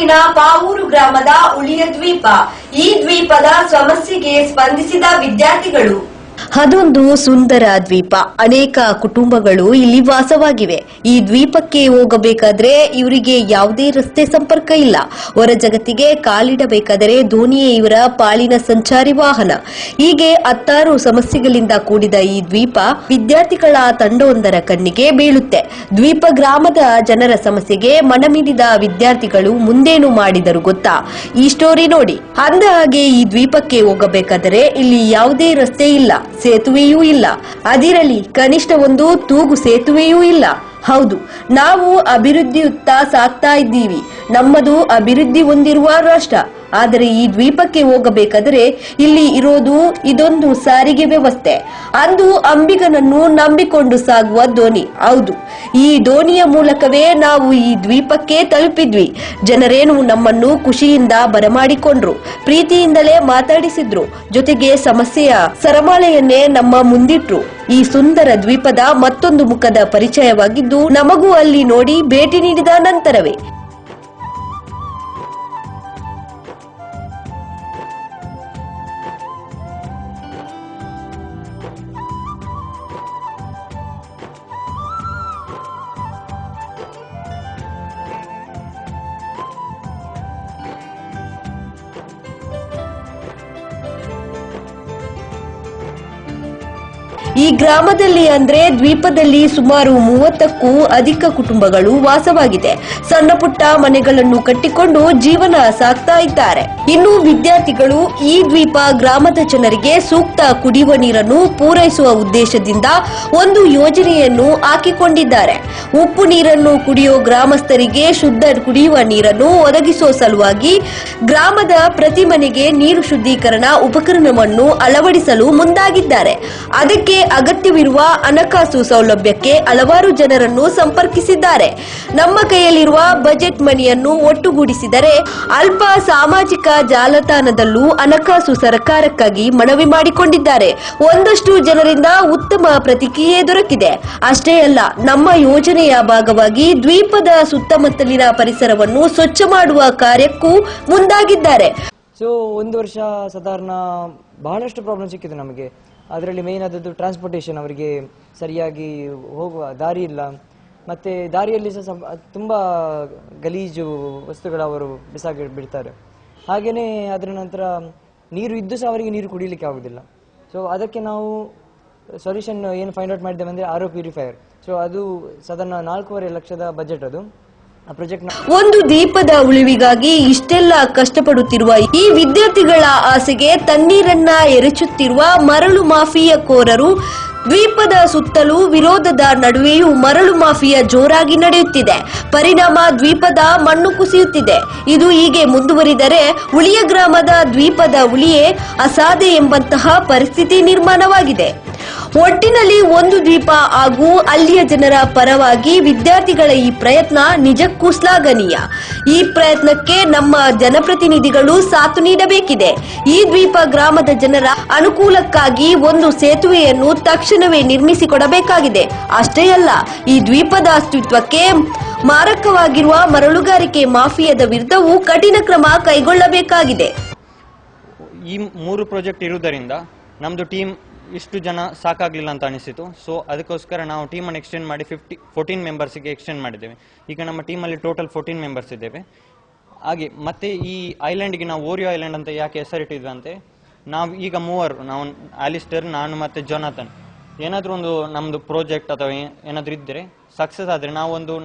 ತಮಿಳುನಾಡಿನ ಪಾವೂರು ಗ್ರಾಮದ ಉಳಿಯ ದ್ವೀಪ. ಈ ದ್ವೀಪದ ಸಮಸ್ಯೆಗೆ ಸ್ಪಂದಿಸಿದ ವಿದ್ಯಾರ್ಥಿಗಳು. ಅದೊಂದು ಸುಂದರ ದ್ವೀಪ. ಅನೇಕ ಕುಟುಂಬಗಳು ಇಲ್ಲಿ ವಾಸವಾಗಿವೆ. ಈ ದ್ವೀಪಕ್ಕೆ ಹೋಗಬೇಕಾದ್ರೆ ಇವರಿಗೆ ಯಾವುದೇ ರಸ್ತೆ ಸಂಪರ್ಕ ಇಲ್ಲ. ಹೊರ ಜಗತ್ತಿಗೆ ಕಾಲಿಡಬೇಕಾದರೆ ದೋಣಿಯೇ ಇವರ ಪಾಲಿನ ಸಂಚಾರಿ ವಾಹನ. ಹೀಗೆ 10 ಸಮಸ್ಯೆಗಳಿಂದ ಕೂಡಿದ ಈ ದ್ವೀಪ ವಿದ್ಯಾರ್ಥಿಗಳ ತಂಡವೊಂದರ ಕಣ್ಣಿಗೆ ಬೀಳುತ್ತೆ. ದ್ವೀಪ ಗ್ರಾಮದ ಜನರ ಸಮಸ್ಯೆಗೆ ಮನಮಿಡಿದ ವಿದ್ಯಾರ್ಥಿಗಳು ಮುಂದೇನು ಮಾಡಿದರು ಗೊತ್ತಾ? ಈ ಸ್ಟೋರಿ ನೋಡಿ. ಅಂದ ಹಾಗೆ ಈ ದ್ವೀಪಕ್ಕೆ ಹೋಗಬೇಕಾದರೆ ಇಲ್ಲಿ ಯಾವುದೇ ರಸ್ತೆ ಇಲ್ಲ, ಸೇತುವೆಯೂ ಇಲ್ಲ. ಅದಿರಲಿ ಕನಿಷ್ಠ ಒಂದು ತೂಗು ಸೇತುವೆಯೂ ಇಲ್ಲ. ಹೌದು, ನಾವು ಅಭಿವೃದ್ಧಿಯುತ್ತ ಸಾಗ್ತಾ ಇದ್ದೀವಿ. ನಮ್ಮದು ಅಭಿವೃದ್ಧಿ ಹೊಂದಿರುವ ರಾಷ್ಟ್ರ. ಆದರೆ ಈ ದ್ವೀಪಕ್ಕೆ ಹೋಗಬೇಕಾದರೆ ಇಲ್ಲಿ ಇರೋದು ಇದೊಂದು ಸಾರಿಗೆ ವ್ಯವಸ್ಥೆ. ಅಂದು ಅಂಬಿಗನನ್ನು ನಂಬಿಕೊಂಡು ಸಾಗುವ ದೋಣಿ. ಹೌದು, ಈ ದೋಣಿಯ ಮೂಲಕವೇ ನಾವು ಈ ದ್ವೀಪಕ್ಕೆ ತಲುಪಿದ್ವಿ. ಜನರೇನು ನಮ್ಮನ್ನು ಖುಷಿಯಿಂದ ಬರಮಾಡಿಕೊಂಡ್ರು, ಪ್ರೀತಿಯಿಂದಲೇ ಮಾತಾಡಿಸಿದ್ರು, ಜೊತೆಗೆ ಸಮಸ್ಯೆಯ ಸರಮಾಲೆಯನ್ನೇ ನಮ್ಮ ಮುಂದಿಟ್ರು. ಈ ಸುಂದರ ದ್ವೀಪದ ಮತ್ತೊಂದು ಮುಖದ ಪರಿಚಯವಾಗಿದ್ದು ನಮಗೂ ಅಲ್ಲಿ ನೋಡಿ ಭೇಟಿ ನೀಡಿದ ನಂತರವೇ. ಈ ಗ್ರಾಮದಲ್ಲಿ ಅಂದ್ರೆ ದ್ವೀಪದಲ್ಲಿ ಸುಮಾರು 30ಕ್ಕೂ ಅಧಿಕ ಕುಟುಂಬಗಳು ವಾಸವಾಗಿದೆ. ಸಣ್ಣ ಪುಟ್ಟ ಮನೆಗಳನ್ನು ಕಟ್ಟಿಕೊಂಡು ಜೀವನ ಸಾಗ್ತಾ ಇದ್ದಾರೆ. ಇನ್ನು ವಿದ್ಯಾರ್ಥಿಗಳು ಈ ದ್ವೀಪ ಗ್ರಾಮದ ಜನರಿಗೆ ಸೂಕ್ತ ಕುಡಿಯುವ ನೀರನ್ನು ಪೂರೈಸುವ ಉದ್ದೇಶದಿಂದ ಒಂದು ಯೋಜನೆಯನ್ನು ಹಾಕಿಕೊಂಡಿದ್ದಾರೆ. ಉಪ್ಪು ನೀರನ್ನು ಕುಡಿಯೋ ಗ್ರಾಮಸ್ಥರಿಗೆ ಶುದ್ಧ ಕುಡಿಯುವ ನೀರನ್ನು ಒದಗಿಸುವ ಸಲುವಾಗಿ ಗ್ರಾಮದ ಪ್ರತಿ ಮನೆಗೆ ನೀರು ಶುದ್ಧೀಕರಣ ಉಪಕರಣವನ್ನು ಅಳವಡಿಸಲು ಮುಂದಾಗಿದ್ದಾರೆ. ಅದಕ್ಕೆ ಅಗತ್ಯವಿರುವ ಹಣಕಾಸು ಸೌಲಭ್ಯಕ್ಕೆ ಹಲವಾರು ಜನರನ್ನು ಸಂಪರ್ಕಿಸಿದ್ದಾರೆ. ನಮ್ಮ ಕೈಯಲ್ಲಿರುವ ಬಜೆಟ್ ಮನಿಯನ್ನು ಒಟ್ಟುಗೂಡಿಸಿದರೆ ಅಲ್ಪ ಸಾಮಾಜಿಕ ಜಾಲತಾಣದಲ್ಲೂ ಹಣಕಾಸು ಸರ್ಕಾರಕ್ಕಾಗಿ ಮನವಿ ಮಾಡಿಕೊಂಡಿದ್ದಾರೆ. ಒಂದಷ್ಟು ಜನರಿಂದ ಉತ್ತಮ ಪ್ರತಿಕ್ರಿಯೆ ದೊರಕಿದೆ. ಅಷ್ಟೇ ಅಲ್ಲ, ನಮ್ಮ ಯೋಜನೆಯ ಭಾಗವಾಗಿ ದ್ವೀಪದ ಸುತ್ತಮುತ್ತಲಿನ ಪರಿಸರವನ್ನು ಸ್ವಚ್ಛ ಮಾಡುವ ಕಾರ್ಯಕ್ಕೂ ಮುಂದಾಗಿದ್ದಾರೆ. ಸೊ 1 ವರ್ಷ ಸಾಧಾರಣ ಬಹಳಷ್ಟು ಪ್ರಾಬ್ಲಮ್ ಸಿಕ್ಕಿದೆ ನಮಗೆ. ಅದರಲ್ಲಿ ಮೇನ್ ಆದದ್ದು ಟ್ರಾನ್ಸ್ಪೋರ್ಟೇಷನ್. ಅವರಿಗೆ ಸರಿಯಾಗಿ ಹೋಗುವ ದಾರಿ ಇಲ್ಲ, ಮತ್ತು ದಾರಿಯಲ್ಲಿ ಸಹ ತುಂಬ ಗಲೀಜು ವಸ್ತುಗಳು ಅವರು ಬಿಸಾಕಿ ಬಿಡ್ತಾರೆ. ಹಾಗೆಯೇ ಅದರ ನಂತರ ನೀರು ಇದ್ದು ಸಹ ಅವರಿಗೆ ನೀರು ಕುಡಿಯಲಿಕ್ಕೆ ಆಗೋದಿಲ್ಲ. ಸೊ ಅದಕ್ಕೆ ನಾವು ಸೊಲ್ಯೂಷನ್ ಏನು ಫೈಂಡ್ ಔಟ್ ಮಾಡಿದ್ದೇವೆ ಅಂದರೆ RO ಪ್ಯೂರಿಫೈಯರ್. ಸೊ ಅದು ಸಾಧಾರಣ 4.5 ಲಕ್ಷದ ಬಜೆಟ್ ಅದು ಒಂದು ದ್ವೀಪದ ಉಳಿವಿಗಾಗಿ ಇಷ್ಟೆಲ್ಲ ಕಷ್ಟಪಡುತ್ತಿರುವ ಈ ವಿದ್ಯಾರ್ಥಿಗಳ ಆಸೆಗೆ ತಣ್ಣೀರನ್ನ ಎರಚುತ್ತಿರುವ ಮರಳು ಮಾಫಿಯಾಕೋರರು. ದ್ವೀಪದ ಸುತ್ತಲೂ ವಿರೋಧದ ನಡುವೆಯೂ ಮರಳು ಮಾಫಿಯಾ ಜೋರಾಗಿ ನಡೆಯುತ್ತಿದೆ. ಪರಿಣಾಮ ದ್ವೀಪದ ಮಣ್ಣು ಕುಸಿಯುತ್ತಿದೆ. ಇದು ಹೀಗೆ ಮುಂದುವರಿದರೆ ಉಳಿಯ ಗ್ರಾಮದ ದ್ವೀಪದ ಉಳಿಯೇ ಅಸಾಧ್ಯ ಎಂಬಂತಹ ಪರಿಸ್ಥಿತಿ ನಿರ್ಮಾಣವಾಗಿದೆ. ಒಟ್ಟಿನಲ್ಲಿ ಒಂದು ದ್ವೀಪ ಹಾಗೂ ಅಲ್ಲಿಯ ಜನರ ಪರವಾಗಿ ವಿದ್ಯಾರ್ಥಿಗಳ ಈ ಪ್ರಯತ್ನ ನಿಜಕ್ಕೂ ಶ್ಲಾಘನೀಯ. ಈ ಪ್ರಯತ್ನಕ್ಕೆ ನಮ್ಮ ಜನಪ್ರತಿನಿಧಿಗಳು ಸಾಥ್ ನೀಡಬೇಕಿದೆ. ಈ ದ್ವೀಪ ಗ್ರಾಮದ ಜನರ ಅನುಕೂಲಕ್ಕಾಗಿ ಒಂದು ಸೇತುವೆಯನ್ನು ತಕ್ಷಣವೇ ನಿರ್ಮಿಸಿಕೊಡಬೇಕಾಗಿದೆ. ಅಷ್ಟೇ ಅಲ್ಲ, ಈ ದ್ವೀಪದ ಅಸ್ತಿತ್ವಕ್ಕೆ ಮಾರಕವಾಗಿರುವ ಮರಳುಗಾರಿಕೆ ಮಾಫಿಯಾದ ವಿರುದ್ಧವೂ ಕಠಿಣ ಕ್ರಮ ಕೈಗೊಳ್ಳಬೇಕಾಗಿದೆ. ಈ 3 ಪ್ರಾಜೆಕ್ಟ್ ಇರುವುದರಿಂದ ನಮ್ದು ಟೀಮ್ ಇಷ್ಟು ಜನ ಸಾಕಾಗಲಿಲ್ಲ ಅಂತ ಅನಿಸಿತು. ಸೊ ಅದಕ್ಕೋಸ್ಕರ ನಾವು ಟೀಮನ್ನು ಎಕ್ಸ್ಟೆಂಡ್ ಮಾಡಿ 14 ಮೆಂಬರ್ಸಿಗೆ ಎಕ್ಸ್ಟೆಂಡ್ ಮಾಡಿದ್ದೇವೆ. ಈಗ ನಮ್ಮ ಟೀಮಲ್ಲಿ ಟೋಟಲ್ 14 ಮೆಂಬರ್ಸ್ ಇದ್ದೇವೆ. ಹಾಗೆ ಮತ್ತೆ ಈ ಐಲ್ಯಾಂಡ್ಗೆ ನಾವು ಓರಿಯೋ ಐಲ್ಯಾಂಡ್ ಅಂತ ಯಾಕೆ ಹೆಸರಿಟ್ಟಿದ್ವಿ ಅಂತೆ, ನಾವು ಈಗ 3 ನಾವು ಆಲಿಸ್ಟರ್, ನಾನು ಮತ್ತು ಜೊನಾಥನ್ ಏನಾದರೂ ಒಂದು ನಮ್ಮದು ಪ್ರಾಜೆಕ್ಟ್ ಅಥವಾ ಏನಾದರೂ ಇದ್ದರೆ ಸಕ್ಸಸ್ ಆದರೆ ನಾವೊಂದು